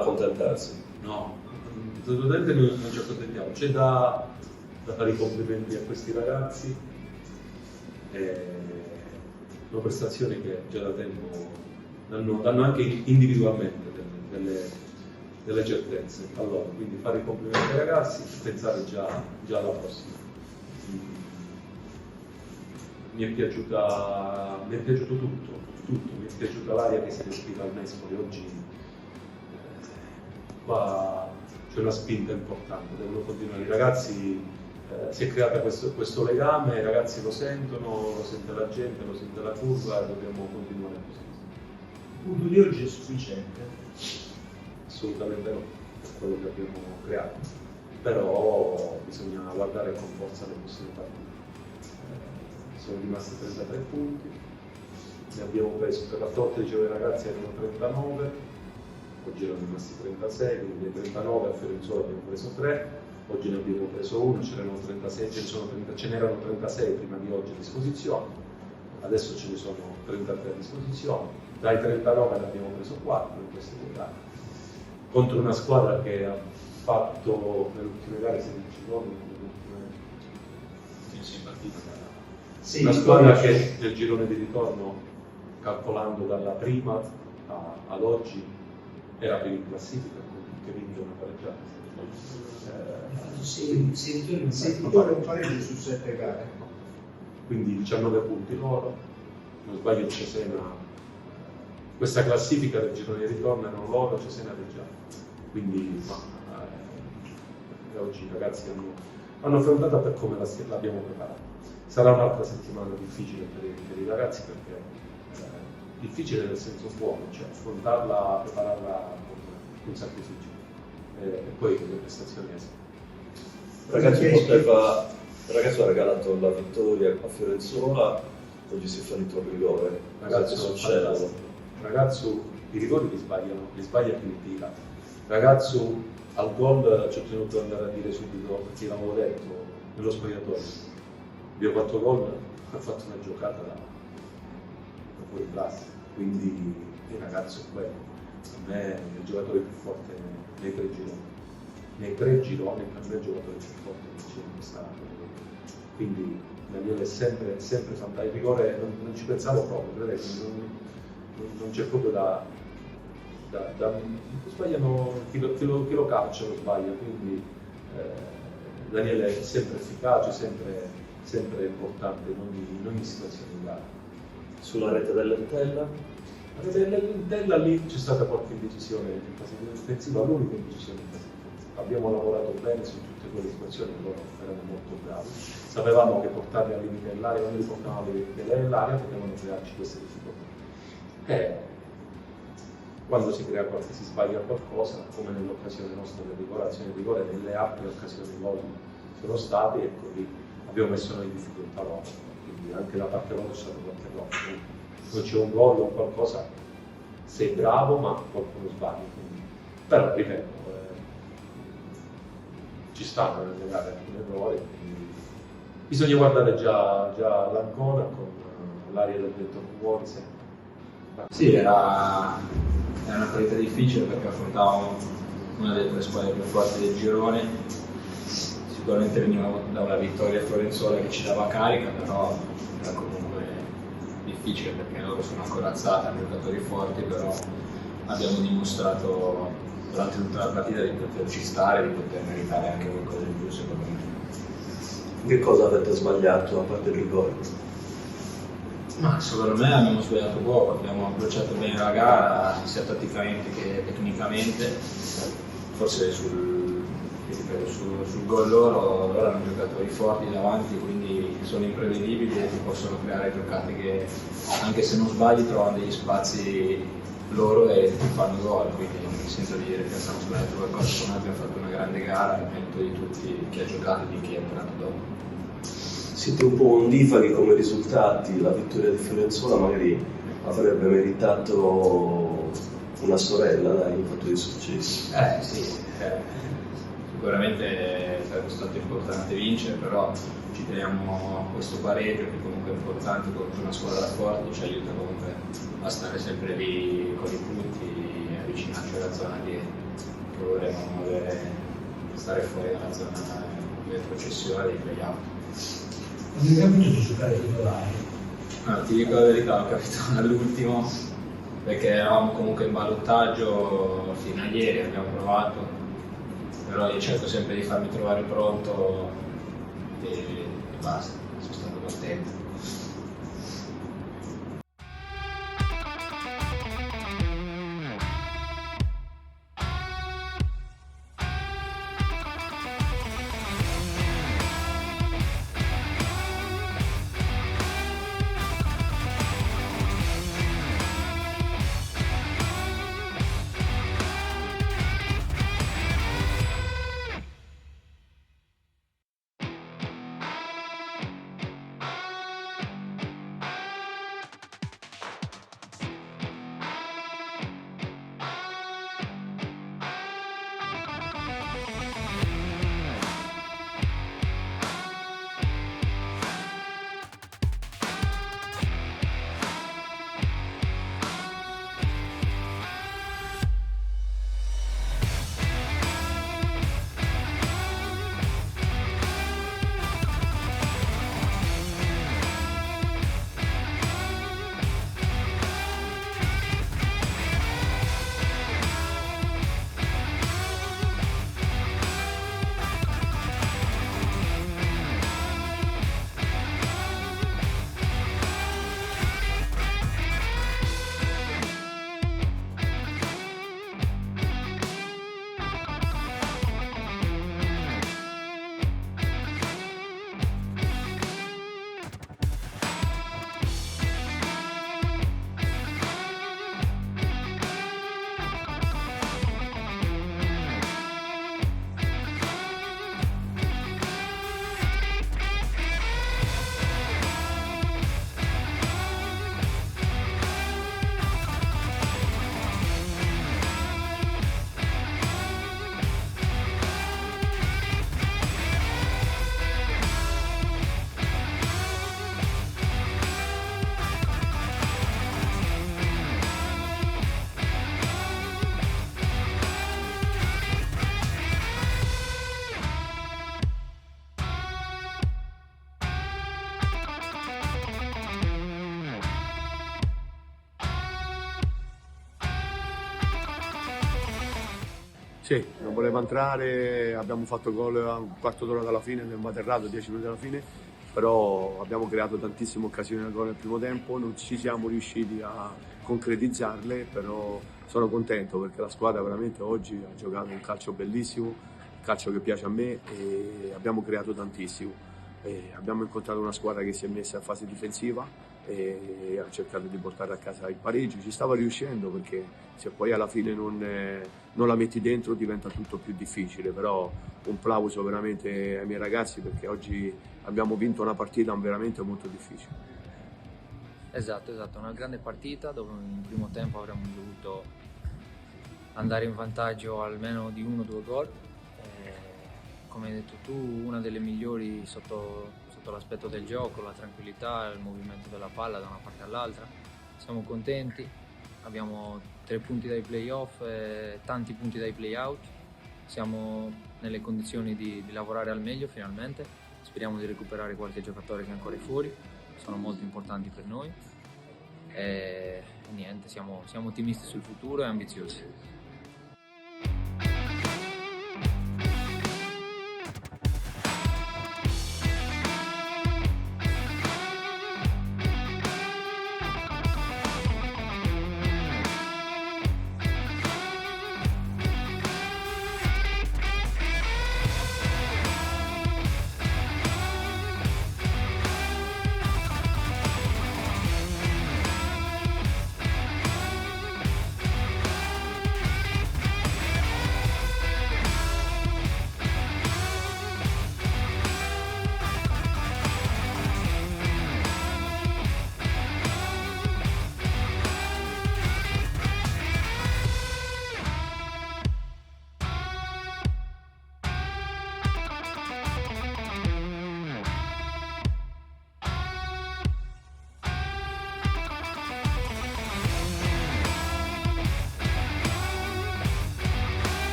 accontentarsi. No, assolutamente non ci accontentiamo. C'è da fare i complimenti a questi ragazzi. Sono prestazioni che già da tempo danno anche individualmente delle certezze. Allora, quindi fare i complimenti ai ragazzi, pensare già alla prossima. Mi è piaciuto tutto, mi è piaciuta l'aria che si respira al Nespoli oggi. Qua c'è una spinta importante, devono continuare. I ragazzi, si è creato questo legame, i ragazzi lo sentono, lo sente la gente, lo sente la curva e dobbiamo continuare così. Il punto di oggi è sufficiente? Assolutamente no, è quello che abbiamo creato, però bisogna guardare con forza le prossime partite. Sono rimasti 33 punti, ne abbiamo preso per la volta, dicevo, i ragazzi erano 39, oggi erano rimasti 36, quindi dei 39 a Fiorenzuola abbiamo preso 3, oggi ne abbiamo preso 1, ce n'erano 36 prima di oggi a disposizione, adesso ce ne sono 33 a disposizione, dai 39 ne abbiamo preso 4 in queste due gare, contro una squadra che ha fatto nelle ultime gare 16 gol, Sì, una squadra che nel girone di ritorno, calcolando dalla prima ad oggi, era più in classifica, che vince una pareggiata. Si ritorna un pareggio su 7 gare. Quindi 19 punti loro, non sbaglio il Cesena, questa classifica del girone di ritorno erano loro, Cesena Reggiano. Quindi oggi i ragazzi hanno affrontata per come l'abbiamo preparata. Sarà un'altra settimana difficile per i ragazzi perché difficile nel senso buono, cioè affrontarla, prepararla con sacrificio e poi le prestazioni escono. Il ragazzo ha regalato la vittoria a Fiorenzuola, oggi si fa il rigore. Ragazzo i rigori li sbaglia più di tira. Ragazzo al gol ci ho tenuto ad andare a dire subito, perché l'avevo detto nello spogliatoio. Abbiamo fatto gol, ha fatto una giocata da fuori classe, quindi il ragazzo è quello. A me è il giocatore più forte nei 3 gironi. Nei 3 gironi per me è il giocatore più forte che c'è in questa. Quindi Daniele è sempre fantastico. Il rigore non ci pensavo proprio, vedete, non c'è proprio da sbagliano chi lo calcia lo sbaglia, quindi Daniele è sempre efficace, sempre importante in ogni situazione di gara. Sulla rete dell'Entella? La rete dell'Entella lì c'è stata qualche indecisione in fase difensiva, l'unica indecisione in fase difensiva. Abbiamo lavorato bene su tutte quelle situazioni, loro erano molto bravi. Sapevamo che portarli al limite dell'area, quando li portavano al limite dell'area, potevano crearci queste difficoltà. Quando si sbaglia qualcosa, come nell'occasione nostra del rigore, azione di rigore, nelle altre occasioni gol sono stati, ecco lì abbiamo messo noi in difficoltà loro, quindi anche da parte loro c'è stato qualche errore. Non c'è un gol o qualcosa, sei bravo ma qualcuno sbaglia, quindi. Però ripeto, ci stanno nelle gare alcuni errori, quindi bisogna guardare già l'Ancona con l'aria del vento fuori sempre. Sì, era una partita difficile perché affrontavamo una delle 3 squadre più forti del girone. Sicuramente venivamo da una vittoria a Fiorenzuola che ci dava carica, però era comunque difficile perché loro sono corazzati, hanno giocatori forti, però abbiamo dimostrato durante tutta la partita di poterci stare, di poter meritare anche qualcosa di più secondo me. Che cosa avete sbagliato a parte il rigore? Ma secondo me abbiamo sbagliato poco, abbiamo approcciato bene la gara sia tatticamente che tecnicamente, forse sul gol loro hanno giocatori forti davanti, quindi sono imprevedibili e ti possono creare giocate che anche se non sbagli trovano degli spazi loro e ti fanno gol, quindi non mi sento di dire che abbiamo sbagliato qualcosa, secondo me abbiamo fatto una grande gara, il merito di tutti chi ha giocato e di chi è entrato dopo. Siete un po' ondifaghi come risultati, la vittoria di Fiorenzuola magari avrebbe meritato una sorella, dai, in fatto di successo. Sì, sicuramente sarebbe stato importante vincere, però ci teniamo questo pareggio che comunque è importante contro una squadra forte, ci aiuta comunque a stare sempre lì con i punti avvicinarci alla zona che vorremmo avere, stare fuori dalla zona del processione dei playout. Non mi è capito giocare titolare. No, ti dico la verità, ho capito all'ultimo perché eravamo comunque in ballottaggio fino a ieri, abbiamo provato, però io cerco sempre di farmi trovare pronto e basta, sono stato contento. Sì, non voleva entrare, abbiamo fatto gol a un quarto d'ora dalla fine, abbiamo atterrato 10 minuti dalla fine, però abbiamo creato tantissime occasioni al gol nel primo tempo, non ci siamo riusciti a concretizzarle, però sono contento perché la squadra veramente oggi ha giocato un calcio bellissimo, un calcio che piace a me e abbiamo creato tantissimo. Abbiamo incontrato una squadra che si è messa a fase difensiva e ha cercato di portare a casa il pareggio, ci stava riuscendo perché se poi alla fine non la metti dentro diventa tutto più difficile, però un plauso veramente ai miei ragazzi perché oggi abbiamo vinto una partita veramente molto difficile. Esatto, una grande partita dove in primo tempo avremmo dovuto andare in vantaggio almeno di 1 o 2 gol. Come hai detto tu, una delle migliori sotto l'aspetto del gioco, la tranquillità, il movimento della palla da una parte all'altra. Siamo contenti, abbiamo 3 punti dai playoff e tanti punti dai playout. Siamo nelle condizioni di lavorare al meglio finalmente. Speriamo di recuperare qualche giocatore che è ancora fuori, sono molto importanti per noi. E niente, siamo ottimisti sul futuro e ambiziosi.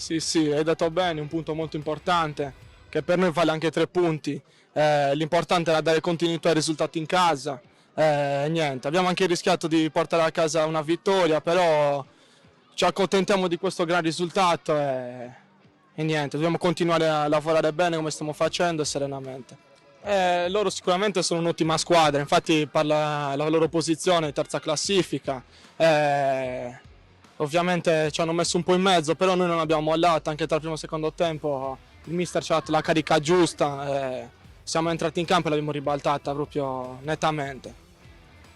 Sì, sì, hai detto bene, un punto molto importante, che per noi vale anche 3 punti. L'importante era dare continuità ai risultati in casa. Niente, abbiamo anche rischiato di portare a casa una vittoria, però ci accontentiamo di questo gran risultato e niente, dobbiamo continuare a lavorare bene come stiamo facendo e serenamente. Loro sicuramente sono un'ottima squadra, infatti parla la loro posizione, terza classifica. Ovviamente ci hanno messo un po' in mezzo, però noi non abbiamo mollato, anche tra il primo e il secondo tempo il mister ci ha dato la carica giusta, siamo entrati in campo e l'abbiamo ribaltata proprio nettamente.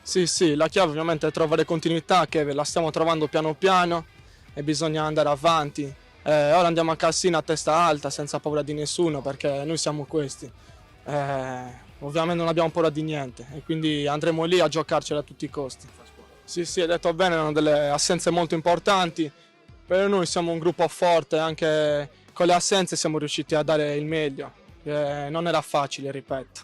Sì, sì, la chiave ovviamente è trovare continuità, che la stiamo trovando piano piano e bisogna andare avanti. Ora andiamo a Cassina a testa alta, senza paura di nessuno, perché noi siamo questi. Ovviamente non abbiamo paura di niente e quindi andremo lì a giocarcela a tutti i costi. Sì, sì, hai detto bene, erano delle assenze molto importanti, però noi siamo un gruppo forte, anche con le assenze siamo riusciti a dare il meglio. Non era facile, ripeto.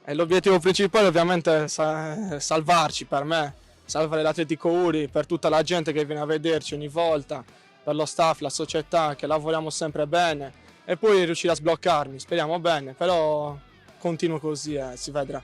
E l'obiettivo principale ovviamente è salvarci per me, salvare l'Atletico Uri, per tutta la gente che viene a vederci ogni volta, per lo staff, la società, che lavoriamo sempre bene e poi riuscire a sbloccarmi, speriamo bene, però continuo così, si vedrà.